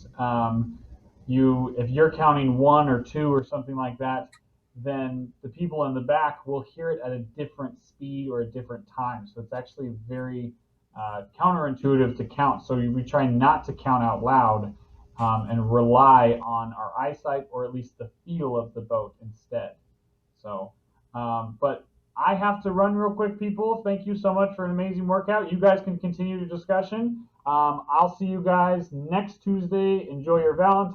if you're counting 1 or 2 or something like that, then the people in the back will hear it at a different speed or a different time. So it's actually very counterintuitive to count. So we try not to count out loud and rely on our eyesight or at least the feel of the boat instead. So, but I have to run real quick, people. Thank you so much for an amazing workout. You guys can continue the discussion. I'll see you guys next Tuesday. Enjoy your Valentine's